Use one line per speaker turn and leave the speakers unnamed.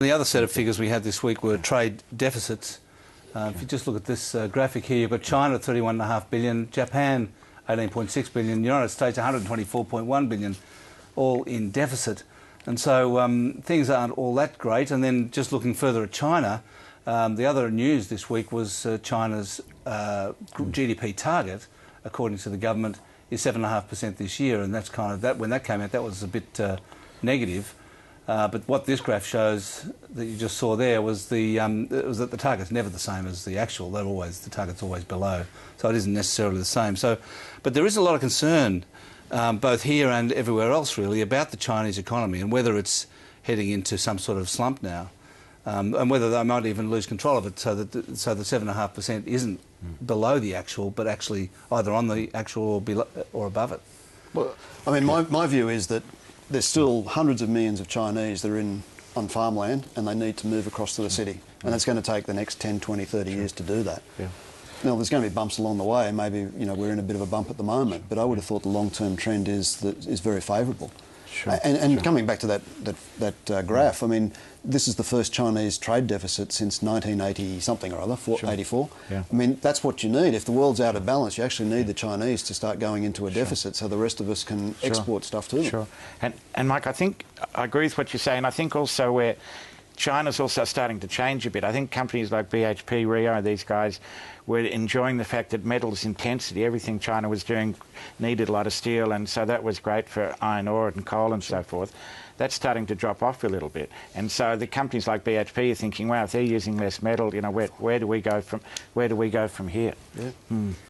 The other set of figures we had this week were trade deficits. If you just look at this graphic here, you've got China 31.5 billion, Japan 18.6 billion, the United States 124.1 billion, all in deficit. And so things aren't all that great. And then just looking further at China, the other news this week was China's GDP target, according to the government, is 7.5% this year, and that's kind of that. When that came out, that was a bit negative. But what this graph shows that you just saw there was was that the target's never the same as the actual. The target's always below, so it isn't necessarily the same. So, but there is a lot of concern, both here and everywhere else, really, about the Chinese economy and whether it's heading into some sort of slump now, and whether they might even lose control of it, so that the 7.5% isn't below the actual, but actually either on the actual or below or above it.
Well, I mean, my view is that there's still hundreds of millions of Chinese that are on farmland and they need to move across to the city. And it's going to take the next 10, 20, 30 years to do that. Yeah. Now, there's going to be bumps along the way, and maybe, you know, we're in a bit of a bump at the moment, but I would have thought the long-term trend is very favourable. Sure. And coming back to that graph, I mean, this is the first Chinese trade deficit since 1980 something or other, 84. Yeah. I mean, that's what you need. If the world's out of balance, you actually need the Chinese to start going into a deficit so the rest of us can export stuff to them.
Sure. And Mike, I think I agree with what you say, and I think also where China's also starting to change a bit. I think companies like BHP, Rio, these guys were enjoying the fact that metals intensity, everything China was doing needed a lot of steel, and so that was great for iron ore and coal and so forth. That's starting to drop off a little bit. And so the companies like BHP are thinking, wow, if they're using less metal, you know, where do we go from here? Yeah.